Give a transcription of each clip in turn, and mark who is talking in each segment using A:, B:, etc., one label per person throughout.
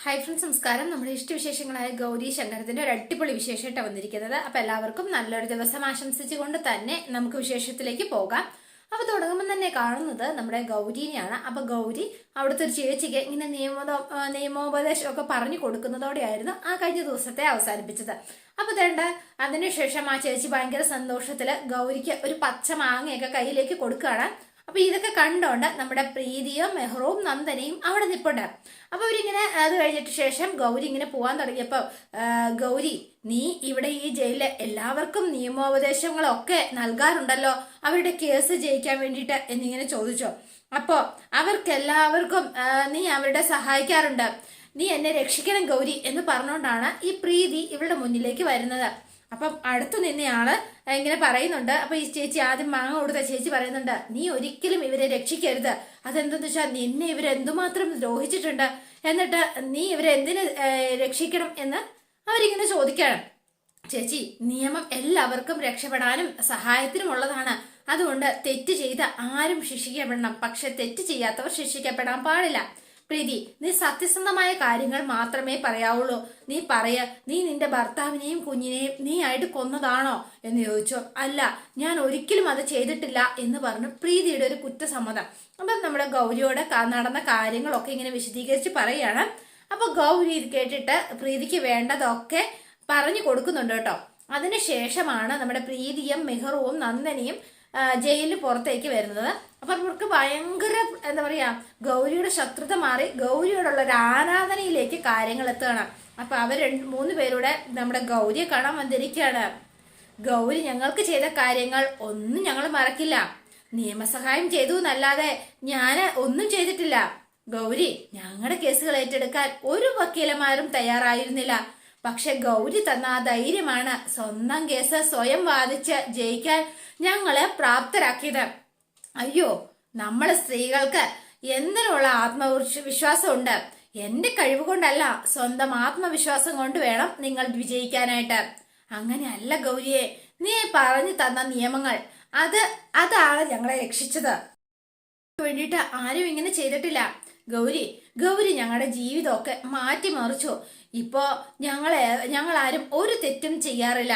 A: Hi friends, നമസ്കാരം. നമ്മുടെ ഇഷ്ടവിശേഷങ്ങളായ ഗൗരി ശങ്കരത്തിന്റെ ഒരു അടിപൊളി വിശേഷമായിട്ടാണ് വന്നിരിക്കുന്നത്. അപ്പൊ എല്ലാവർക്കും നല്ലൊരു ദിവസം ആശംസിച്ചുകൊണ്ട് തന്നെ നമുക്ക് വിശേഷത്തിലേക്ക് പോകാം. അപ്പൊ തുടങ്ങുമ്പോൾ തന്നെ കാണുന്നത് നമ്മുടെ ഗൗരീനെയാണ്. അപ്പൊ ഗൗരി അവിടുത്തെ ഒരു ചേച്ചിക്ക് ഇങ്ങനെ നിയമോപദേശം ഒക്കെ പറഞ്ഞു കൊടുക്കുന്നതോടെയായിരുന്നു ആ കഴിഞ്ഞ ദിവസത്തെ അവസാനിപ്പിച്ചത്. അപ്പൊ തേണ്ട അതിനുശേഷം ആ ചേച്ചി ഭയങ്കര സന്തോഷത്തില് ഗൗരിക്ക് ഒരു പച്ച മാങ്ങയൊക്കെ കയ്യിലേക്ക് കൊടുക്കുകയാണ്. അപ്പൊ ഇതൊക്കെ കണ്ടോണ്ട് നമ്മുടെ പ്രീതിയും മെഹ്റുവും നന്ദനയും അവിടെ നിൽപ്പുണ്ട്. അപ്പൊ അവരിങ്ങനെ അത് കഴിഞ്ഞിട്ട് ശേഷം ഗൗരി ഇങ്ങനെ പോവാൻ തുടങ്ങിയപ്പോ, ഗൗരി, നീ ഇവിടെ ഈ ജയിലിലെ എല്ലാവർക്കും നിയമോപദേശങ്ങളൊക്കെ നൽകാറുണ്ടല്ലോ, അവരുടെ കേസ് ജയിക്കാൻ വേണ്ടിയിട്ട് എന്നിങ്ങനെ ചോദിച്ചോ. അപ്പോ അവർക്കെല്ലാവർക്കും നീ അവരുടെ സഹായിക്കാറുണ്ട്, നീ എന്നെ രക്ഷിക്കണം ഗൗരി എന്ന് പറഞ്ഞുകൊണ്ടാണ് ഈ പ്രീതി ഇവരുടെ മുന്നിലേക്ക് വരുന്നത്. അപ്പം അടുത്തു നിന്നയാള് ഇങ്ങനെ പറയുന്നുണ്ട്. അപ്പൊ ഈ ചേച്ചി ആദ്യം മാങ്ങ കൊടുത്ത ചേച്ചി പറയുന്നുണ്ട്, നീ ഒരിക്കലും ഇവരെ രക്ഷിക്കരുത്. അതെന്തെന്ന് വെച്ചാൽ നിന്നെ ഇവരെന്തുമാത്രം ദ്രോഹിച്ചിട്ടുണ്ട്, എന്നിട്ട് നീ ഇവരെ എന്തിനു രക്ഷിക്കണം എന്ന് അവരിങ്ങനെ ചോദിക്കണം. ചേച്ചി, നിയമം എല്ലാവർക്കും രക്ഷപ്പെടാനും സഹായത്തിനും ഉള്ളതാണ്. അതുകൊണ്ട് തെറ്റ് ചെയ്ത ആരും ശിക്ഷിക്കപ്പെടണം, പക്ഷെ തെറ്റ് ചെയ്യാത്തവർ ശിക്ഷിക്കപ്പെടാൻ പാടില്ല. പ്രീതി, നീ സത്യസന്ധമായ കാര്യങ്ങൾ മാത്രമേ പറയാവുള്ളൂ. നീ നിന്റെ ഭർത്താവിനെയും കുഞ്ഞിനെയും നീ ആയിട്ട് കൊന്നതാണോ എന്ന് ചോദിച്ചോ. അല്ല, ഞാൻ ഒരിക്കലും അത് ചെയ്തിട്ടില്ല എന്ന് പറഞ്ഞു പ്രീതിയുടെ ഒരു കുറ്റസമ്മതം. അപ്പം നമ്മുടെ ഗൗരിയോട് നടന്ന കാര്യങ്ങളൊക്കെ ഇങ്ങനെ വിശദീകരിച്ച് പറയാണ്. അപ്പൊ ഗൗരി ഇത് കേട്ടിട്ട് പ്രീതിക്ക് വേണ്ടതൊക്കെ പറഞ്ഞു കൊടുക്കുന്നുണ്ട് കേട്ടോ. അതിനുശേഷമാണ് നമ്മുടെ പ്രീതിയും മെഹറുവും നന്ദനയും ജയിലിന് പുറത്തേക്ക് വരുന്നത്. അപ്പൊ അവർക്ക് ഭയങ്കര എന്താ പറയാ, ഗൗരിയുടെ ശത്രുത മാറി ഗൗരിയോടുള്ള ഒരു ആരാധനയിലേക്ക് കാര്യങ്ങൾ എത്തുകയാണ്. അപ്പൊ അവർ മൂന്ന് പേരുടെ നമ്മുടെ ഗൗരിയെ കാണാൻ വന്നിരിക്കുകയാണ്. ഗൗരി ഞങ്ങൾക്ക് ചെയ്ത കാര്യങ്ങൾ ഒന്നും ഞങ്ങൾ മറക്കില്ല. നിയമസഹായം ചെയ്തു എന്നല്ലാതെ ഞാൻ ഒന്നും ചെയ്തിട്ടില്ല. ഗൗരി, ഞങ്ങളുടെ കേസുകൾ ഏറ്റെടുക്കാൻ ഒരു വക്കീലന്മാരും തയ്യാറായിരുന്നില്ല. പക്ഷെ ഗൗരി തന്ന ആ ധൈര്യമാണ് സ്വന്തം കേസ് സ്വയം വാദിച്ച് ജയിക്കാൻ ഞങ്ങളെ പ്രാപ്തരാക്കിയത്. അയ്യോ, നമ്മളെ സ്ത്രീകൾക്ക് എന്തിനുള്ള ആത്മവിശ്വാസം ഉണ്ട്. എന്റെ കഴിവ് കൊണ്ടല്ല, സ്വന്തം ആത്മവിശ്വാസം കൊണ്ട് വേണം നിങ്ങൾ വിജയിക്കാനായിട്ട്. അങ്ങനെയല്ല ഗൗരിയെ, നീ പറഞ്ഞു തന്ന നിയമങ്ങൾ അതാണ് ഞങ്ങളെ രക്ഷിച്ചത്. വേണ്ടിയിട്ട് ആരും ഇങ്ങനെ ചെയ്തിട്ടില്ല. ഗൗരി ഞങ്ങളുടെ ജീവിതമൊക്കെ മാറ്റിമറിച്ചു. ഇപ്പോ ഞങ്ങളാരും ഒരു തെറ്റും ചെയ്യാറില്ല.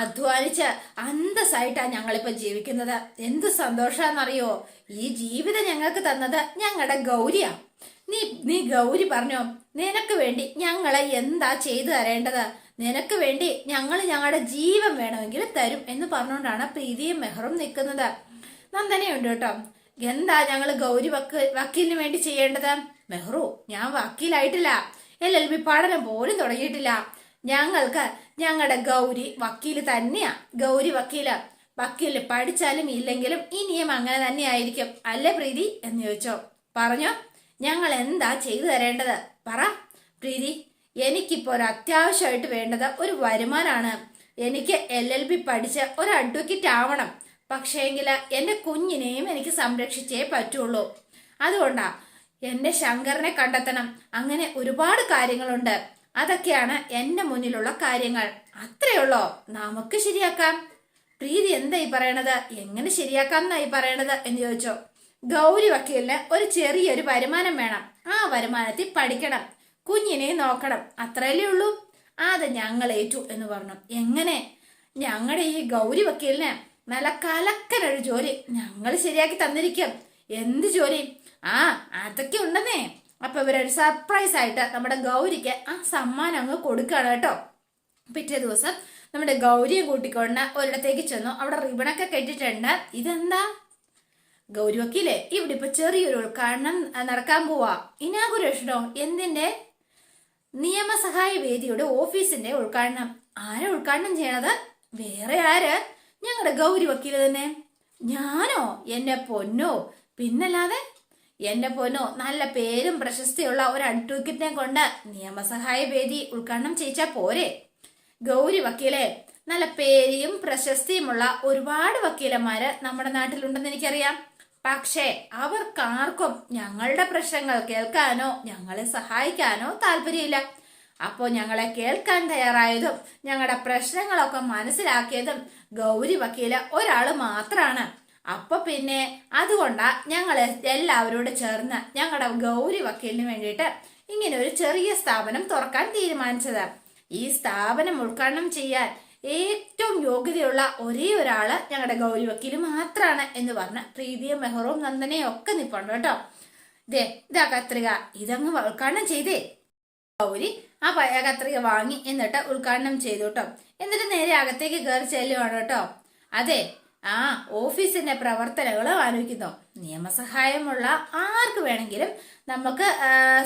A: അധ്വാനിച്ച് അന്തസ്സായിട്ടാണ് ഞങ്ങളിപ്പോ ജീവിക്കുന്നത്. എന്ത് സന്തോഷാന്നറിയോ, ഈ ജീവിതം ഞങ്ങൾക്ക് തന്നത് ഞങ്ങളുടെ ഗൗരിയാ. നീ ഗൗരി പറഞ്ഞോ, നിനക്ക് വേണ്ടി ഞങ്ങളെ എന്താ ചെയ്തു തരേണ്ടത്, നിനക്ക് വേണ്ടി ഞങ്ങളുടെ ജീവൻ വേണമെങ്കിൽ തരും എന്ന് പറഞ്ഞുകൊണ്ടാണ് പ്രീതിയും മെഹറും നിൽക്കുന്നത്. നന്ദനയുണ്ട് കേട്ടോ. എന്താ ഞങ്ങള് ഗൗരി വക്കീലിന് വേണ്ടി ചെയ്യേണ്ടത്? മെഹ്റു, ഞാൻ വക്കീലായിട്ടില്ല, LLB പഠനം പോലും തുടങ്ങിയിട്ടില്ല. ഞങ്ങൾക്ക് ഞങ്ങളുടെ ഗൗരി വക്കീല് തന്നെയാ. ഗൗരി വക്കീല് പഠിച്ചാലും ഇല്ലെങ്കിലും ഇനിയും അങ്ങനെ തന്നെ ആയിരിക്കും, അല്ലേ പ്രീതി എന്ന് ചോദിച്ചോ. പറഞ്ഞോ, ഞങ്ങൾ എന്താ ചെയ്തു തരേണ്ടത് പറ. പ്രീതി, എനിക്കിപ്പോ ഒരു അത്യാവശ്യമായിട്ട് വേണ്ടത് ഒരു വരുമാനമാണ്. എനിക്ക് LLB പഠിച്ച് ഒരു അഡ്വക്കേറ്റ് ആവണം. പക്ഷേങ്കില് എന്റെ കുഞ്ഞിനെയും എനിക്ക് സംരക്ഷിച്ചേ പറ്റുള്ളൂ. അതുകൊണ്ടാ എന്റെ ശങ്കരനെ കണ്ടെത്തണം. അങ്ങനെ ഒരുപാട് കാര്യങ്ങളുണ്ട്. അതൊക്കെയാണ് എന്റെ മുന്നിലുള്ള കാര്യങ്ങൾ. അത്രയുള്ളോ, നമുക്ക് ശരിയാക്കാം. പ്രീതി എന്തായി പറയണത്, എങ്ങനെ ശരിയാക്കാം എന്നായി പറയണത് എന്ന് ചോദിച്ചോ. ഗൗരി വക്കീലിന് ഒരു ചെറിയൊരു വരുമാനം വേണം. ആ വരുമാനത്തിൽ പഠിക്കണം, കുഞ്ഞിനെ നോക്കണം, അത്രയല്ലേ ഉള്ളൂ. അത് ഞങ്ങൾ ഏറ്റു എന്ന് പറഞ്ഞു. എങ്ങനെ? ഞങ്ങളുടെ ഈ ഗൗരി വക്കീലിന് നല്ല കലക്കനൊരു ജോലി ഞങ്ങൾ ശരിയാക്കി തന്നിരിക്കും. എന്ത് ജോലി? അതൊക്കെ ഉണ്ടെന്നേ. അപ്പൊ ഇവരൊരു സർപ്രൈസ് ആയിട്ട് നമ്മുടെ ഗൗരിക്ക് ആ സമ്മാനം അങ്ങ് കൊടുക്കുകയാണ് കേട്ടോ. പിറ്റേ ദിവസം നമ്മുടെ ഗൗരിയെ കൂട്ടിക്കൊണ്ട് ഒരിടത്തേക്ക് ചെന്നു. അവിടെ റിബണൊക്കെ കെട്ടിട്ടുണ്ട്. ഇതെന്താ ഗൗരി വക്കീലെ, ഇവിടെ ഇപ്പൊ ചെറിയൊരു ഉദ്ഘാടനം നടക്കാൻ പോവാ. ഇനാഗുറേഷനോ? എന്തിന്റെ? നിയമസഹായ വേദിയുടെ ഓഫീസിന്റെ ഉദ്ഘാടനം. ആരാ ഉദ്ഘാടനം ചെയ്യണത്? വേറെ ആര്? ഞങ്ങളുടെ ഗൗരി വക്കീല് തന്നെ. ഞാനോ? എന്റെ പൊന്നോ, പിന്നല്ലാതെ. എന്റെ പൊന്നോ, നല്ല പേരും പ്രശസ്തിയുള്ള ഒരു അഡ്വക്കേറ്റിനെ കൊണ്ട് നിയമസഹായ വേദി ഉദ്ഘാടനം ചെയ്യിച്ചാ പോരെ? ഗൗരി വക്കീലെ, നല്ല പേരും പ്രശസ്തിയുമുള്ള ഒരുപാട് വക്കീലന്മാര് നമ്മുടെ നാട്ടിലുണ്ടെന്ന് എനിക്കറിയാം. പക്ഷേ അവർക്കാർക്കും ഞങ്ങളുടെ പ്രശ്നങ്ങൾ കേൾക്കാനോ ഞങ്ങളെ സഹായിക്കാനോ താല്പര്യമില്ല. അപ്പോ ഞങ്ങളെ കേൾക്കാൻ തയ്യാറായതും ഞങ്ങളുടെ പ്രശ്നങ്ങളൊക്കെ മനസ്സിലാക്കിയതും ഗൗരി വക്കീല് ഒരാള് മാത്രാണ്. അപ്പൊ പിന്നെ അതുകൊണ്ടാ ഞങ്ങൾ എല്ലാവരോട് ചേർന്ന് ഞങ്ങളുടെ ഗൗരി വക്കീലിന് വേണ്ടിയിട്ട് ഇങ്ങനെ ഒരു ചെറിയ സ്ഥാപനം തുറക്കാൻ തീരുമാനിച്ചത്. ഈ സ്ഥാപനം ഉദ്ഘാടനം ചെയ്യാൻ ഏറ്റവും യോഗ്യതയുള്ള ഒരേ ഒരാള് ഞങ്ങളുടെ ഗൗരി വക്കീല് മാത്രാണ് എന്ന് പറഞ്ഞ് പ്രീതിയും മെഹറും നന്ദനയും ഒക്കെ നിപ്പുണ്ട് കേട്ടോ. ഇതാ കത്രിക, ഇതങ്ങ് ഉദ്ഘാടനം ചെയ്തേ. ഗൗരി ആ കത്രിക വാങ്ങി എന്നിട്ട് ഉദ്ഘാടനം ചെയ്തു കേട്ടോ. എന്നിട്ട് നേരെ അകത്തേക്ക് കയറി ചെല്ലുവാണ് കേട്ടോ. അതെ, ആ ഓഫീസിന്റെ പ്രവർത്തനങ്ങളും ആലോചിക്കുന്നു. നിയമസഹായമുള്ള ആർക്ക് വേണമെങ്കിലും നമുക്ക്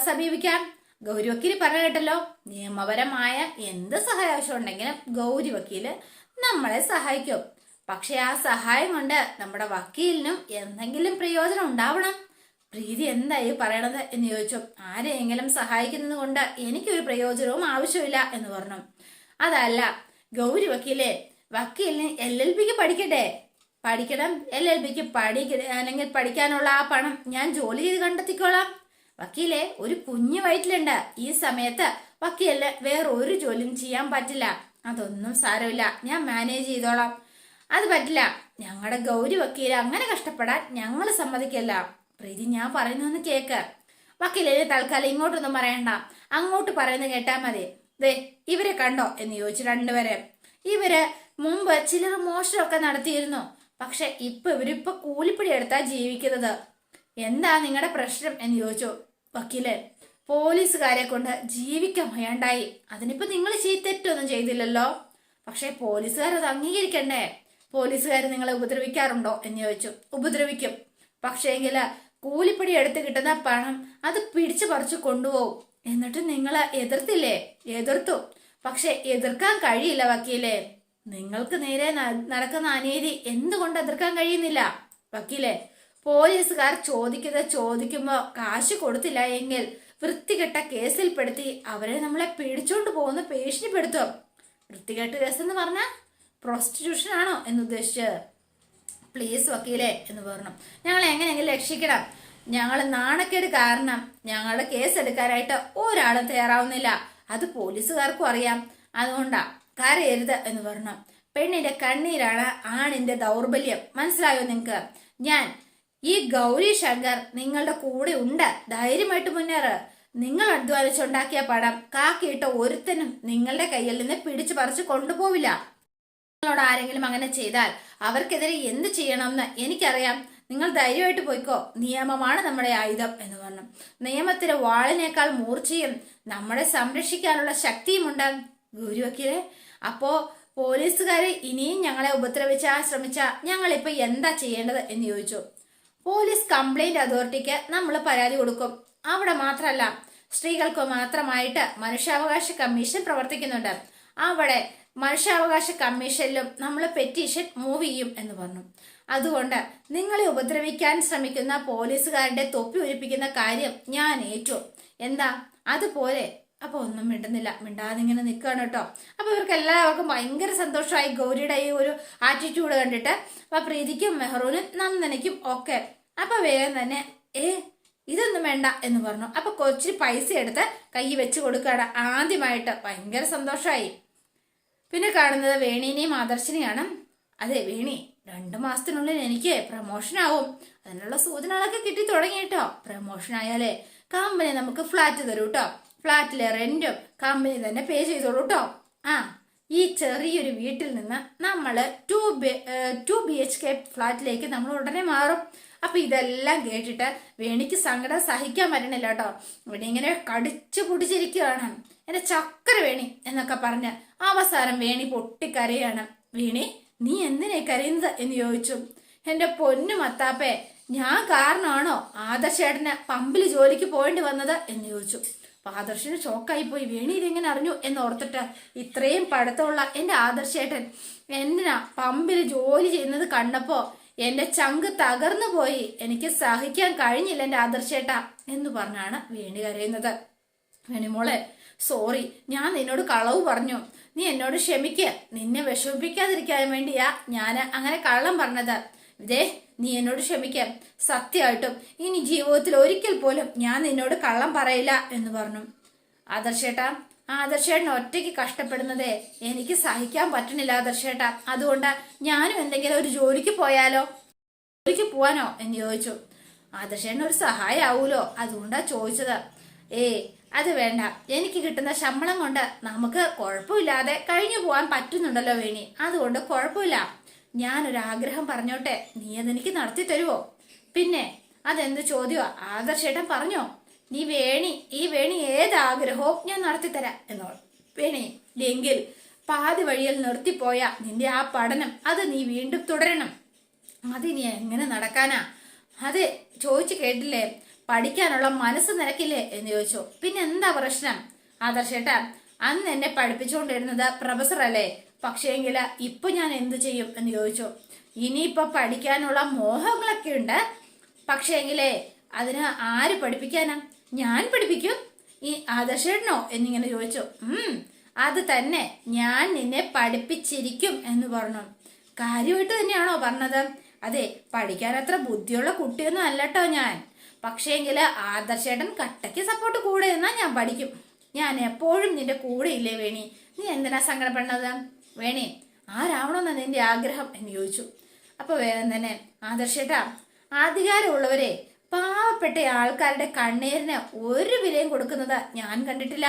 A: സമീപിക്കാം. ഗൗരി വക്കീല് പറഞ്ഞു കേട്ടല്ലോ, നിയമപരമായ എന്ത് സഹായം ആവശ്യം ഉണ്ടെങ്കിലും ഗൗരി വക്കീല് നമ്മളെ സഹായിക്കും. പക്ഷെ ആ സഹായം കൊണ്ട് നമ്മുടെ വക്കീലിനും എന്തെങ്കിലും പ്രയോജനം ഉണ്ടാവണം. പ്രീതി എന്തായി പറയണത് എന്ന് ചോദിച്ചു. ആരെയെങ്കിലും സഹായിക്കുന്നത് കൊണ്ട് എനിക്കൊരു പ്രയോജനവും ആവശ്യമില്ല എന്ന് പറഞ്ഞു. അതല്ല ഗൗരി വക്കീലിന് LLBക്ക് പഠിക്കണം. LLBക്ക് അല്ലെങ്കിൽ പഠിക്കാനുള്ള ആ പണം ഞാൻ ജോലി ചെയ്ത് കണ്ടെത്തിക്കോളാം. വക്കീലെ, ഒരു കുഞ്ഞു വയറ്റിലുണ്ട്. ഈ സമയത്ത് വക്കീലിന് വേറെ ഒരു ജോലിയും ചെയ്യാൻ പറ്റില്ല. അതൊന്നും സാരമില്ല, ഞാൻ മാനേജ് ചെയ്തോളാം. അത് പറ്റില്ല, ഞങ്ങളുടെ ഗൗരി വക്കീല് അങ്ങനെ കഷ്ടപ്പെടാൻ ഞങ്ങൾ സമ്മതിക്കില്ല. പ്രീതി, ഞാൻ പറയുന്നൊന്ന് കേക്ക്. വക്കീലിന് തൽക്കാലം ഇങ്ങോട്ടൊന്നും പറയണ്ട, അങ്ങോട്ട് പറയുന്നത് കേട്ടാ മതി. ഇവരെ കണ്ടോ എന്ന് ചോദിച്ചു രണ്ടുപേരെ. ഇവര് മുമ്പ് ചിലർ മോഷണമൊക്കെ നടത്തിയിരുന്നു. പക്ഷെ ഇവരിപ്പൊ കൂലിപ്പടി എടുത്താ ജീവിക്കുന്നത്. എന്താ നിങ്ങളുടെ പ്രശ്നം എന്ന് ചോദിച്ചു. വക്കീല്, പോലീസുകാരെ കൊണ്ട് ജീവിക്കാൻ ഭയണ്ടായി. അതിനിപ്പോ നിങ്ങൾ തെറ്റൊന്നും ചെയ്തില്ലല്ലോ. പക്ഷെ പോലീസുകാർ അത് അംഗീകരിക്കണ്ടേ? പോലീസുകാർ നിങ്ങളെ ഉപദ്രവിക്കാറുണ്ടോ എന്ന് ചോദിച്ചു. ഉപദ്രവിക്കും, പക്ഷേങ്കില് കൂലിപ്പടി എടുത്ത് കിട്ടുന്ന പണം അത് പിടിച്ചു പറിച്ചു കൊണ്ടുപോകും. എന്നിട്ട് നിങ്ങൾ എതിർത്തില്ലേ? എതിർത്തു. പക്ഷെ എതിർക്കാൻ കഴിയില്ല വക്കീലെ. നിങ്ങൾക്ക് നേരെ നടക്കുന്ന അനീതി എന്തുകൊണ്ട് എതിർക്കാൻ കഴിയുന്നില്ല? വക്കീലെ, പോലീസുകാർ ചോദിക്കുമ്പോ കാശ് കൊടുത്തില്ല എങ്കിൽ വൃത്തികെട്ട കേസിൽപ്പെടുത്തി അവരെ നമ്മളെ പിടിച്ചോണ്ട് പോകുന്ന ഭീഷണിപ്പെടുത്തും. വൃത്തികെട്ട കേസ് എന്ന് പറഞ്ഞാൽ പ്രോസ്റ്റിറ്റ്യൂഷൻ ആണോ എന്ന് ഉദ്ദേശിച്ചത്? പ്ലീസ് വക്കീലെ എന്ന് പറഞ്ഞു. ഞങ്ങൾ എങ്ങനെയെങ്കിലും രക്ഷിക്കണം. ഞങ്ങൾ നാണക്കേട് കാരണം ഞങ്ങളുടെ കേസ് എടുക്കാനായിട്ട് ഒരാളും തയ്യാറാവുന്നില്ല. അത് പോലീസുകാർക്കും അറിയാം. അതുകൊണ്ടാ, കരയരുത് എന്ന് പറഞ്ഞു. പെണ്ണിന്റെ കണ്ണീരാണ് ആണിന്റെ ദൗർബല്യം. മനസ്സിലായോ നിങ്ങക്ക്? ഈ ഗൗരി ശങ്കർ നിങ്ങളുടെ കൂടെ ഉണ്ട്. ധൈര്യമായിട്ട് മുന്നേറ്. നിങ്ങൾ അധ്വാനിച്ചുണ്ടാക്കിയ പണം കാക്കിയിട്ട ഒരുത്തനും നിങ്ങളുടെ കയ്യിൽ നിന്ന് പിടിച്ചു പറിച്ചു കൊണ്ടുപോവില്ല. നിങ്ങളോട് ആരെങ്കിലും അങ്ങനെ ചെയ്താൽ അവർക്കെതിരെ എന്ത് ചെയ്യണമെന്ന് എനിക്കറിയാം. നിങ്ങൾ ധൈര്യമായിട്ട് പോയിക്കോ. നിയമമാണ് നമ്മുടെ ആയുധം എന്ന് പറഞ്ഞു. നിയമത്തിന് വാളിനേക്കാൾ മൂർച്ചയും നമ്മളെ സംരക്ഷിക്കാനുള്ള ശക്തിയുമുണ്ട് ഗൗരി വക്കീലെ. അപ്പോ പോലീസുകാരെ ഇനിയും ഞങ്ങളെ ഉപദ്രവിച്ചാൽ ശ്രമിച്ചാൽ ഞങ്ങളിപ്പോ എന്താ ചെയ്യേണ്ടത് എന്ന് ചോദിച്ചു. പോലീസ് കംപ്ലൈന്റ് അതോറിറ്റിക്ക് നമ്മൾ പരാതി കൊടുക്കും. അവിടെ മാത്രമല്ല, സ്ത്രീകൾക്ക് മാത്രമായിട്ട് മനുഷ്യാവകാശ കമ്മീഷൻ പ്രവർത്തിക്കുന്നുണ്ട്. അവിടെ മനുഷ്യാവകാശ കമ്മീഷനിലും നമ്മൾ പെറ്റീഷൻ മൂവ് ചെയ്യും എന്ന് പറഞ്ഞു. അതുകൊണ്ട് നിങ്ങളെ ഉപദ്രവിക്കാൻ ശ്രമിക്കുന്ന പോലീസുകാരുടെ തൊപ്പി ഒലിപ്പിക്കുന്ന കാര്യം ഞാൻ ഏറ്റു. എന്താ അതുപോലെ? അപ്പൊ ഒന്നും മിണ്ടുന്നില്ല, മിണ്ടാതെ ഇങ്ങനെ നിൽക്കുകയാണ് കേട്ടോ. അപ്പൊ ഇവർക്ക് എല്ലാവർക്കും ഭയങ്കര സന്തോഷമായി ഗൗരിയുടെ ഈ ഒരു ആറ്റിറ്റ്യൂഡ് കണ്ടിട്ട്. അപ്പൊ പ്രീതിക്കും മെഹറൂനും നന്ദനയ്ക്കും ഒക്കെ. അപ്പൊ വേഗം തന്നെ ഇതൊന്നും വേണ്ട എന്ന് പറഞ്ഞു. അപ്പൊ കൊച്ചിരി പൈസ എടുത്ത് കൈ വെച്ച് കൊടുക്കുകയാണ് ആദ്യമായിട്ട്. ഭയങ്കര സന്തോഷമായി. പിന്നെ കാണുന്നത് വേണീനെയും ആദർശിനെയാണ്. അതെ വേണി, 2 മാസത്തിനുള്ളിൽ എനിക്ക് പ്രമോഷൻ ആവും. അതിനുള്ള സൂചനകളൊക്കെ കിട്ടി തുടങ്ങി കേട്ടോ. പ്രമോഷൻ ആയാലേ കമ്പനി നമുക്ക് ഫ്ലാറ്റ് തരൂ കേട്ടോ. ഫ്ലാറ്റിലെ റെന്റും കമ്പനി തന്നെ പേ ചെയ്തോളൂ കേട്ടോ. ഈ ചെറിയൊരു വീട്ടിൽ നിന്ന് നമ്മൾ 2 BHK ഫ്ലാറ്റിലേക്ക് നമ്മൾ ഉടനെ മാറും. അപ്പൊ ഇതെല്ലാം കേട്ടിട്ട് വേണിക്ക് സങ്കടം സഹിക്കാൻ പറ്റണില്ല കേട്ടോ. വേണി ഇങ്ങനെ കടിച്ചു പൊടിച്ചിരിക്കുകയാണ്. എന്റെ ചക്കര വേണി എന്നൊക്കെ പറഞ്ഞ് അവസാനം വേണി പൊട്ടിക്കരയാണ്. വേണി, നീ എന്തിനാ കരയുന്നത് എന്ന് ചോദിച്ചു. എന്റെ പൊന്നു മത്താപ്പേ, ഞാൻ കാരണമാണോ ആദർശേട്ടന് പമ്പിൽ ജോലിക്ക് പോകേണ്ടി വന്നത് എന്ന് ചോദിച്ചു. അപ്പൊ ആദർശന് ഷോക്കായി പോയി. വേണി ഇതെങ്ങനെ അറിഞ്ഞു എന്ന് ഓർത്തിട്ട്, ഇത്രയും പഠിത്തമുള്ള എന്റെ ആദർശേട്ടൻ എന്തിനാ പമ്പിൽ ജോലി ചെയ്യുന്നത് കണ്ടപ്പോ എന്റെ ചങ്ക് തകർന്നു പോയി. എനിക്ക് സഹിക്കാൻ കഴിഞ്ഞില്ല എന്റെ ആദർശേട്ടാ എന്ന് പറഞ്ഞാണ് വേണി കരയുന്നത്. വേണിമോളെ, സോറി, ഞാൻ നിന്നോട് കളവ് പറഞ്ഞു. നീ എന്നോട് ക്ഷമിക്ക്. നിന്നെ വിഷമിപ്പിക്കാതിരിക്കാൻ വേണ്ടിയാ ഞാൻ അങ്ങനെ കള്ളം പറഞ്ഞത്. നീ എന്നോട് ക്ഷമിക്കാം. സത്യമായിട്ടും ഇനി ജീവിതത്തിൽ ഒരിക്കൽ പോലും ഞാൻ നിന്നോട് കള്ളം പറയില്ല എന്ന് പറഞ്ഞു. ആദർശേട്ടൻ ഒറ്റയ്ക്ക് കഷ്ടപ്പെടുന്നതേ എനിക്ക് സഹിക്കാൻ പറ്റണില്ല ആദർശേട്ടാ. അതുകൊണ്ട് ഞാനും എന്തെങ്കിലും ഒരു ജോലിക്ക് പോയാലോ? ജോലിക്ക് പോവാനോ എന്ന് ചോദിച്ചു. ആദർശേട്ടൻ ഒരു സഹായം ആവൂലോ, അതുകൊണ്ടാ ചോദിച്ചത്. അത് വേണ്ട, എനിക്ക് കിട്ടുന്ന ശമ്പളം കൊണ്ട് നമുക്ക് കുഴപ്പമില്ലാതെ കഴിഞ്ഞു പോകാൻ പറ്റുന്നുണ്ടല്ലോ വേണി, അതുകൊണ്ട് കുഴപ്പമില്ല. ഞാനൊരാഗ്രഹം പറഞ്ഞോട്ടെ, നീ അതെനിക്ക് നടത്തി തരുവോ? പിന്നെ അതെന്ത് ചോദ്യമോ? ആദർശേട്ടൻ പറഞ്ഞോ, ഈ വേണി ഏതാഗ്രഹവും ഞാൻ നടത്തിത്തരാം എന്നോ. വേണി, എങ്കിൽ പാതി വഴിയിൽ നിർത്തിപ്പോയ നിന്റെ ആ പഠനം അത് നീ വീണ്ടും തുടരണം. അത് നീ എങ്ങനെ നടക്കാനാ? അത് ചോദിച്ചു കേട്ടില്ലേ, പഠിക്കാനുള്ള മനസ്സ് നിനക്കില്ലേ എന്ന് ചോദിച്ചു. പിന്നെ എന്താ പ്രശ്നം? ആദർശേട്ടാ, അന്ന് എന്നെ പഠിപ്പിച്ചുകൊണ്ടിരുന്നത് പ്രൊഫസർ അല്ലേ, പക്ഷേങ്കില് ഇപ്പൊ ഞാൻ എന്ത് ചെയ്യും എന്ന് ചോദിച്ചു. ഇനിയിപ്പൊ പഠിക്കാനുള്ള മോഹങ്ങളൊക്കെ ഉണ്ട്, പക്ഷേങ്കിലേ അതിന് ആര് പഠിപ്പിക്കാനാ? ഞാൻ പഠിപ്പിക്കും. ഈ ആദർശേട്ടനോ എന്നിങ്ങനെ ചോദിച്ചു. അത് തന്നെ, ഞാൻ നിന്നെ പഠിപ്പിച്ചിരിക്കും എന്ന് പറഞ്ഞു. കാര്യമായിട്ട് തന്നെയാണോ പറഞ്ഞത്? അതെ, പഠിക്കാൻ അത്ര ബുദ്ധിയുള്ള കുട്ടിയൊന്നും അല്ലട്ടോ ഞാൻ. പക്ഷേങ്കില് ആദർശേട്ടൻ കട്ടയ്ക്ക് സപ്പോർട്ട് കൂടെ എന്നാ ഞാൻ പഠിക്കും. ഞാൻ എപ്പോഴും നിന്റെ കൂടെ ഇല്ലേ വേണി, നീ എന്തിനാ സങ്കടപ്പെടുന്നത്? വേണി, ആരാവണമെന്നാ നിന്റെ ആഗ്രഹം എന്ന് ചോദിച്ചു. അപ്പൊ വേഗം തന്നെ, ആദർശേട്ടാ, അധികാരമുള്ളവരെ പാവപ്പെട്ട ആൾക്കാരുടെ കണ്ണീരിന് ഒരു വിലയും കൊടുക്കുന്നത് ഞാൻ കണ്ടിട്ടില്ല.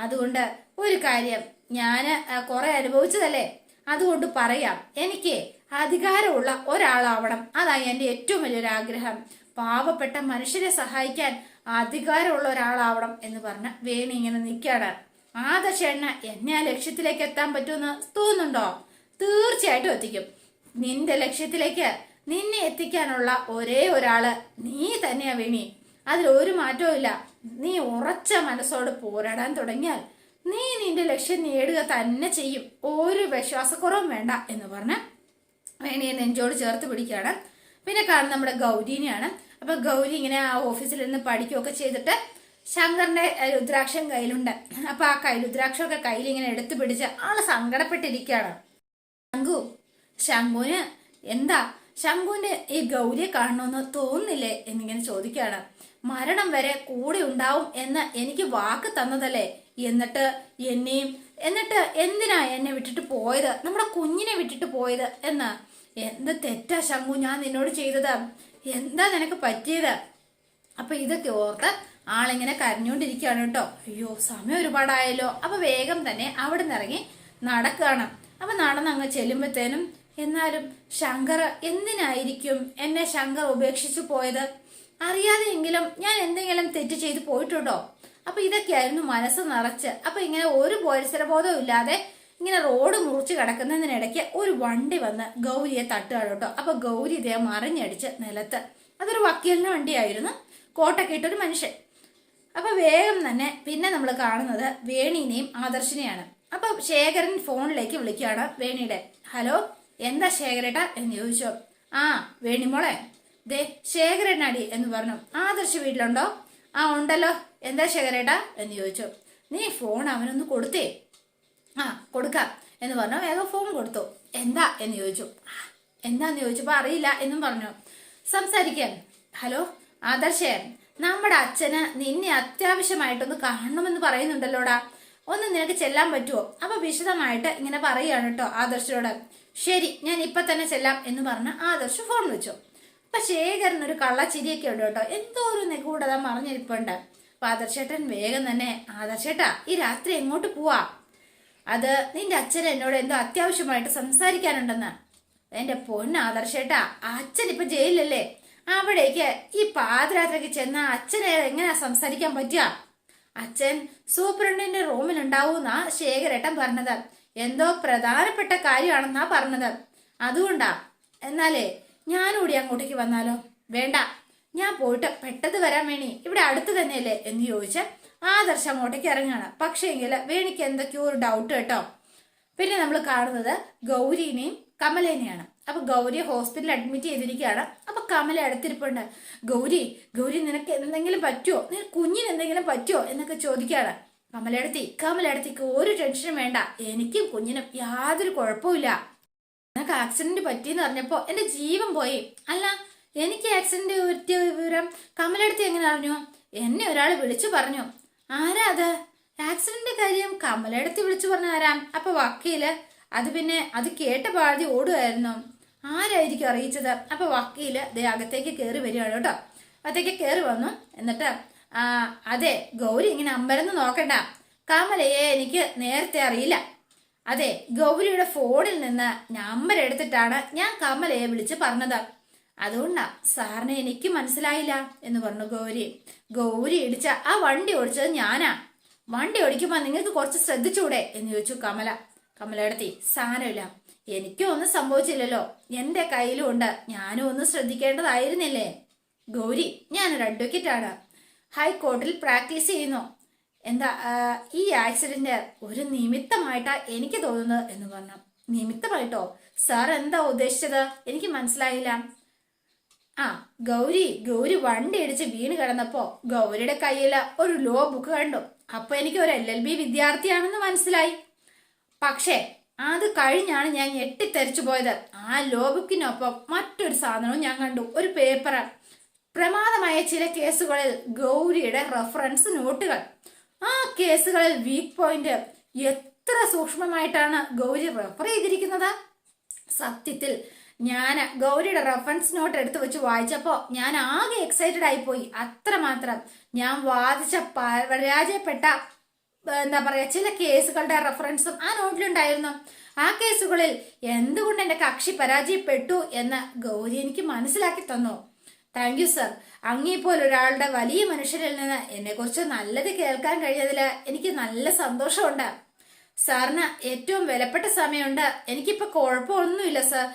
A: അതുകൊണ്ട് ഒരു കാര്യം, ഞാൻ കുറെ അനുഭവിച്ചതല്ലേ, അതുകൊണ്ട് പറയാം, എനിക്ക് അധികാരമുള്ള ഒരാളാവണം. അതായി എന്റെ ഏറ്റവും വലിയൊരു ആഗ്രഹം. പാവപ്പെട്ട മനുഷ്യരെ സഹായിക്കാൻ അധികാരമുള്ള ഒരാളാവണം എന്ന് പറഞ്ഞ വേണി ഇങ്ങനെ നിൽക്കാണ്. ആദർശേട്ടന് എന്നെ ആ ലക്ഷ്യത്തിലേക്ക് എത്താൻ പറ്റുമെന്ന് തോന്നുന്നുണ്ടോ? തീർച്ചയായിട്ടും എത്തിക്കും. നിന്റെ ലക്ഷ്യത്തിലേക്ക് നിന്നെ എത്തിക്കാനുള്ള ഒരേ ഒരാള് നീ തന്നെയാ വേണി. അതിലൊരു മാറ്റവും ഇല്ല. നീ ഉറച്ച മനസ്സോട് പോരാടാൻ തുടങ്ങിയാൽ നീ നിന്റെ ലക്ഷ്യം നേടുക തന്നെ ചെയ്യും. ഒരു വിശ്വാസക്കുറവും വേണ്ട എന്ന് പറഞ്ഞ വേണിയെ നെഞ്ചോട് ചേർത്ത് പിടിക്കുകയാണ്. പിന്നെ കാണുന്ന നമ്മുടെ ഗൗരീനെയാണ്. അപ്പൊ ഗൗരി ഇങ്ങനെ ആ ഓഫീസിൽ നിന്ന് പഠിക്കുകയൊക്കെ ചെയ്തിട്ട് ശങ്കറിന്റെ രുദ്രാക്ഷം കയ്യിലുണ്ട്. അപ്പൊ ആ രുദ്രാക്ഷമൊക്കെ കയ്യിൽ ഇങ്ങനെ എടുത്തു പിടിച്ച് ആള് സങ്കടപ്പെട്ടിരിക്കുകയാണ്. ശംഖുവിന് എന്താ, ശംഖുവിന്റെ ഈ ഗൗരിയെ കാണണമെന്ന് തോന്നുന്നില്ലേ എന്നിങ്ങനെ ചോദിക്കുകയാണ്. മരണം വരെ കൂടെ ഉണ്ടാവും എന്ന് എനിക്ക് വാക്ക് തന്നതല്ലേ, എന്നിട്ട് എന്തിനാ എന്നെ വിട്ടിട്ട് പോയത്, നമ്മുടെ കുഞ്ഞിനെ വിട്ടിട്ട് പോയത് എന്ന്? എന്ത് തെറ്റാ ശംഖു ഞാൻ നിന്നോട് ചെയ്തത്? എന്താ നിനക്ക് പറ്റിയത്? അപ്പൊ ഇതൊക്കെ ഓർത്ത് ആളിങ്ങനെ കരഞ്ഞോണ്ടിരിക്കുകയാണ് കേട്ടോ. അയ്യോ, സമയം ഒരുപാടായല്ലോ. അപ്പൊ വേഗം തന്നെ അവിടെ നിന്ന് ഇറങ്ങി നടക്കുകയാണ്. അപ്പൊ നടന്നങ്ങ് ചെല്ലുമ്പോഴത്തേനും, എന്നാലും ശങ്കർ എന്തിനായിരിക്കും എന്നെ ശങ്കർ ഉപേക്ഷിച്ചു പോയത്? അറിയാതെയെങ്കിലും ഞാൻ എന്തെങ്കിലും തെറ്റ് ചെയ്ത് പോയിട്ടുണ്ടോ? അപ്പൊ ഇതൊക്കെയായിരുന്നു മനസ്സ് നിറച്ച്. അപ്പൊ ഇങ്ങനെ ഒരു പരിസരബോധവും ഇല്ലാതെ ഇങ്ങനെ റോഡ് മുറിച്ച് കിടക്കുന്നതിനിടയ്ക്ക് ഒരു വണ്ടി വന്ന് ഗൗരിയെ തട്ടുകയാണ് കേട്ടോ. അപ്പൊ ഗൗരി ഇതേ മറിഞ്ഞടിച്ച് നിലത്ത്. അതൊരു വക്കീലിന്റെ വണ്ടിയായിരുന്നു, കോട്ടൊക്കെ ഇട്ടൊരു മനുഷ്യൻ. അപ്പൊ വേഗം തന്നെ പിന്നെ നമ്മൾ കാണുന്നത് വേണിനെയും ആദർശിനെയാണ്. അപ്പൊ ശേഖരൻ ഫോണിലേക്ക് വിളിക്കുകയാണ് വേണിയുടെ. ഹലോ, എന്താ ശേഖരേട്ടാ എന്ന് ചോദിച്ചോ. ആ വേണിമോളെ, ദേ ശേഖരനാടി എന്ന് പറഞ്ഞു. ആദർശ് വീട്ടിലുണ്ടോ? ആ ഉണ്ടല്ലോ. എന്താ ശേഖരേട്ടാ എന്ന് ചോദിച്ചു. നീ ഫോൺ അവനൊന്ന് കൊടുത്തേ. ആ കൊടുക്കാം എന്ന് പറഞ്ഞു. വേഗം ഫോൺ കൊടുത്തു. എന്താ എന്ന് ചോദിച്ചു. എന്താന്ന് ചോദിച്ചപ്പോ അറിയില്ല എന്നും പറഞ്ഞു. സംസാരിക്കാൻ. ഹലോ ആദർശേ, നമ്മുടെ അച്ഛന് നിന്നെ അത്യാവശ്യമായിട്ടൊന്ന് കാണണമെന്ന് പറയുന്നുണ്ടല്ലോടാ, ഒന്ന് നിനക്ക് ചെല്ലാൻ പറ്റുമോ? അപ്പൊ വിശദമായിട്ട് ഇങ്ങനെ പറയുകയാണ് കേട്ടോ ആദർശോട്. ശരി, ഞാൻ ഇപ്പൊ തന്നെ ചെല്ലാം എന്ന് പറഞ്ഞ് ആദർശ് ഫോൺ വെച്ചു. അപ്പൊ ശേഖരൻ ഒരു കള്ളച്ചിരിയൊക്കെ ഉണ്ട് കേട്ടോ, എന്തോ ഒരു നിഗൂഢത മറിഞ്ഞിരിപ്പുണ്ട്. അപ്പൊ ആദർശേട്ടൻ വേഗം തന്നെ, ആദർശേട്ടാ ഈ രാത്രി എങ്ങോട്ട് പോവാ? അത് നിന്റെ അച്ഛൻ എന്നോട് എന്തോ അത്യാവശ്യമായിട്ട് സംസാരിക്കാനുണ്ടെന്ന്. എന്റെ പൊന്ന് ആദർശേട്ടാ, അച്ഛൻ ഇപ്പൊ ജയിലല്ലേ, അവിടേക്ക് ഈ പാതിരാത്രിക്ക് ചെന്ന അച്ഛനെ എങ്ങനെയാ സംസാരിക്കാൻ പറ്റുക? അച്ഛൻ സൂപ്രണ്ടിന്റെ റൂമിലുണ്ടാവൂന്നാ ശേഖരേട്ടൻ പറഞ്ഞത്. എന്തോ പ്രധാനപ്പെട്ട കാര്യമാണെന്നാ പറഞ്ഞത്. അതുകൊണ്ടാ. എന്നാലേ ഞാനൂടി അങ്ങോട്ടേക്ക് വന്നാലോ? വേണ്ട, ഞാൻ പോയിട്ട് പെട്ടെന്ന് വരാൻ വേണി, ഇവിടെ അടുത്ത് തന്നെയല്ലേ എന്ന് ചോദിച്ച് ആദർശം അങ്ങോട്ടേക്ക് ഇറങ്ങാണ്. പക്ഷേ എങ്കില് വേണിക്ക് എന്തൊക്കെയോ ഒരു ഡൗട്ട് കേട്ടോ. പിന്നെ നമ്മൾ കാണുന്നത് ഗൗരീനെയും കമലേനെയാണ്. അപ്പൊ ഗൗരിയെ ഹോസ്പിറ്റലിൽ അഡ്മിറ്റ് ചെയ്തിരിക്കുകയാണ്. അപ്പൊ കമല അടുത്തിരിപ്പുണ്ട്. ഗൗരി നിനക്ക് എന്തെങ്കിലും പറ്റുമോ, നിനക്ക് കുഞ്ഞിന് എന്തെങ്കിലും പറ്റുമോ എന്നൊക്കെ ചോദിക്കുകയാണ്. കമലടുത്തേക്ക് ഒരു ടെൻഷനും വേണ്ട, എനിക്കും കുഞ്ഞിനും യാതൊരു കുഴപ്പമില്ല. നിനക്ക് ആക്സിഡന്റ് പറ്റിയെന്ന് പറഞ്ഞപ്പോ എന്റെ ജീവൻ പോയി. അല്ല, എനിക്ക് ആക്സിഡന്റ് പറ്റിയ വിവരം കമലടുത്ത് എങ്ങനെ അറിഞ്ഞു? എന്നെ ഒരാൾ വിളിച്ചു പറഞ്ഞു. ആരാ അത്? ആക്സിഡന്റ് കാര്യം കമലടുത്ത് വിളിച്ചു പറഞ്ഞ ആരാ? അപ്പൊ വക്കീല്. അത് പിന്നെ അത് കേട്ട പാതി ഓടുകയായിരുന്നു. ആരായിരിക്കും അറിയിച്ചത്? അപ്പൊ വക്കീല് ദേ അകത്തേക്ക് കയറി വരികയാണ് കേട്ടോ. അകത്തേക്ക് കയറി വന്നു. എന്നിട്ട് ആ അതെ, ഗൗരി ഇങ്ങനെ അമ്പരന്ന് നോക്കണ്ട. കമലയെ എനിക്ക് നേരത്തെ അറിയില്ല. അതെ, ഗൗരിയുടെ ഫോണിൽ നിന്ന് നമ്പർ എടുത്തിട്ടാണ് ഞാൻ കമലയെ വിളിച്ച് പറഞ്ഞത്. അതുകൊണ്ടാ സാറിനെ എനിക്ക് മനസ്സിലായില്ല എന്ന് പറഞ്ഞു ഗൗരി. ഗൗരി ഇടിച്ച ആ വണ്ടി ഓടിച്ചത് ഞാനാ. വണ്ടി ഓടിക്കുമ്പോ നിങ്ങൾക്ക് കുറച്ച് ശ്രദ്ധിച്ചൂടെ എന്ന് ചോദിച്ചു കമല. കമലയെടുത്തി, സാരമില്ല, എനിക്കും ഒന്നും സംഭവിച്ചില്ലല്ലോ, എന്റെ കയ്യിലും ഉണ്ട്, ഞാനും ഒന്ന് ശ്രദ്ധിക്കേണ്ടതായിരുന്നില്ലേ. ഗൗരി, ഞാനൊരു അഡ്വക്കേറ്റാണ്, ഹൈക്കോർട്ടിൽ പ്രാക്ടീസ് ചെയ്യുന്നു. എന്താ ഈ ആക്സിഡന്റ് ഒരു നിമിത്തമായിട്ടാ എനിക്ക് തോന്നുന്നത് എന്ന് പറഞ്ഞു. നിമിത്തമായിട്ടോ? സാർ എന്താ ഉദ്ദേശിച്ചത്? എനിക്ക് മനസ്സിലായില്ല. ആ ഗൗരി വണ്ടി ഇടിച്ച് വീണ് കിടന്നപ്പോ ഗൗരിയുടെ കയ്യില് ഒരു ലോ ബുക്ക് കണ്ടു. അപ്പൊ എനിക്ക് ഒരു LLB വിദ്യാർത്ഥിയാണെന്ന് മനസ്സിലായി. പക്ഷേ അത് കഴിഞ്ഞാണ് ഞാൻ ഞെട്ടിത്തെറിച്ചു പോയത്. ആ ലോ ബുക്കിനൊപ്പം മറ്റൊരു സാധനവും ഞാൻ കണ്ടു, ഒരു പേപ്പർ. പ്രമാദമായ ചില കേസുകളിൽ ഗൗരിയുടെ റെഫറൻസ് നോട്ടുകൾ. ആ കേസുകളിൽ വീക്ക് പോയിന്റ് എത്ര സൂക്ഷ്മമായിട്ടാണ് ഗൗരി റെഫർ ചെയ്തിരിക്കുന്നത്. സത്യത്തിൽ ഞാൻ ഗൗരിയുടെ റെഫറൻസ് നോട്ട് എടുത്തു വെച്ച് വായിച്ചപ്പോ ഞാൻ ആകെ എക്സൈറ്റഡ് ആയിപ്പോയി. അത്രമാത്രം ഞാൻ വാദിച്ച പരാജയപ്പെട്ട എന്താ പറയാ ചില കേസുകളുടെ റെഫറൻസും ആ നോട്ടിലുണ്ടായിരുന്നു. ആ കേസുകളിൽ എന്തുകൊണ്ട് എന്റെ കക്ഷി പരാജയപ്പെട്ടു എന്ന് ഗൗരി എനിക്ക് മനസ്സിലാക്കി തന്നു. Thank you sir. അങ്ങേപ്പോലെ ഒരാളുടെ വലിയ മനുഷ്യരിൽ നിന്ന് എന്നെ കുറിച്ച് നല്ലത് കേൾക്കാൻ കഴിഞ്ഞതില് എനിക്ക് നല്ല സന്തോഷമുണ്ട്. സാറിന് ഏറ്റവും വിലപ്പെട്ട സമയമുണ്ട്. എനിക്കിപ്പോ കുഴപ്പമൊന്നുമില്ല സർ.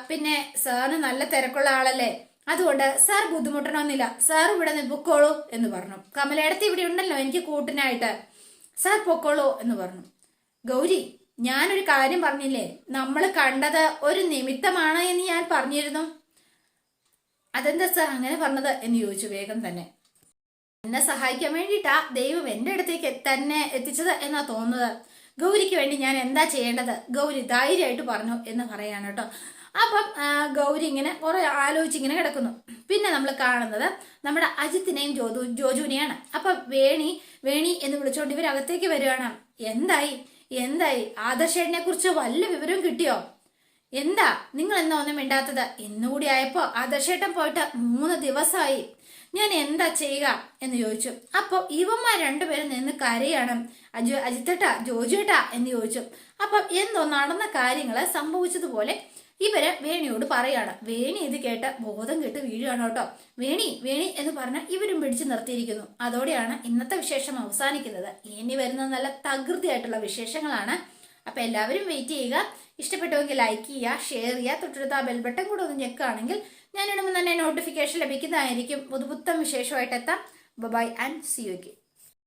A: പിന്നെ സാറിന് നല്ല തിരക്കുള്ള ആളല്ലേ, അതുകൊണ്ട് സാർ ബുദ്ധിമുട്ടണമെന്നില്ല. സാർ ഇവിടെ നിന്ന് പൊക്കോളൂ എന്ന് പറഞ്ഞു. കമലയിടത്ത് ഇവിടെ ഉണ്ടല്ലോ എനിക്ക് കൂട്ടിനായിട്ട്, സാർ പൊക്കോളൂ എന്ന് പറഞ്ഞു. ഗൗരി, ഞാനൊരു കാര്യം പറഞ്ഞില്ലേ, നമ്മൾ കണ്ടത് ഒരു നിമിത്തമാണ് എന്ന് ഞാൻ പറഞ്ഞിരുന്നു. അതെന്താ സാർ അങ്ങനെ പറഞ്ഞത് എന്ന് ചോദിച്ചു വേഗം തന്നെ. എന്നെ സഹായിക്കാൻ വേണ്ടിയിട്ടാ ദൈവം എന്റെ അടുത്തേക്ക് തന്നെ എത്തിച്ചത് എന്നാ തോന്നുന്നത്. ഗൗരിക്ക് വേണ്ടി ഞാൻ എന്താ ചെയ്യേണ്ടത്? ഗൗരി ധൈര്യമായിട്ട് പറഞ്ഞു എന്ന് പറയാണ് കേട്ടോ. അപ്പം ഗൗരി ഇങ്ങനെ കുറെ ആലോചിച്ചിങ്ങനെ കിടക്കുന്നു. പിന്നെ നമ്മൾ കാണുന്നത് നമ്മുടെ അജിത്തിനെയും ജോജുവിനെയാണ്. അപ്പൊ വേണി എന്ന് വിളിച്ചോണ്ട് ഇവരകത്തേക്ക് വരികയാണ്. എന്തായി ആദർശേട്ടനെ കുറിച്ച് വല്ല വിവരവും കിട്ടിയോ? എന്താ നിങ്ങൾ എന്നാ ഒന്നും മിണ്ടാത്തത്? ഇന്നുകൂടി ആയപ്പോ ആദർശേട്ടൻ പോയിട്ട് 3 ദിവസമായി. ഞാൻ എന്താ ചെയ്യുക എന്ന് ചോദിച്ചു. അപ്പൊ ഇവന്മാർ രണ്ടുപേരും നിന്ന് കരയാണ്. അജിത്തേട്ടാ, ജോജുവേട്ടാ എന്ന് ചോദിച്ചു. അപ്പൊ എന്തോ നടന്ന കാര്യങ്ങള് സംഭവിച്ചതുപോലെ ഇവര് വേണിയോട് പറയാണ്. വേണി ഇത് കേട്ട് ബോധം കെട്ട് വീഴുകയാണ് കേട്ടോ. വേണി എന്ന് പറഞ്ഞ് ഇവരും പിടിച്ചു നിർത്തിയിരിക്കുന്നു. അതോടെയാണ് ഇന്നത്തെ വിശേഷം അവസാനിക്കുന്നത്. ഇനി വരുന്ന നല്ല തകൃതിയായിട്ടുള്ള വിശേഷങ്ങളാണ്. അപ്പൊ എല്ലാവരും വെയിറ്റ് ചെയ്യുക. ഇഷ്ടപ്പെട്ടുവെങ്കിൽ ലൈക്ക് ചെയ്യുക, ഷെയർ ചെയ്യുക, തൊട്ടടുത്ത ആ ബെൽ ബട്ടൺ കൂടെ ഒന്ന് ഞെക്കുകയാണെങ്കിൽ ഞാൻ ഇടുമ്പോൾ തന്നെ നോട്ടിഫിക്കേഷൻ ലഭിക്കുന്നതായിരിക്കും. പുതുപുത്തൻ വിശേഷമായിട്ട് എത്താം. Bye and see U.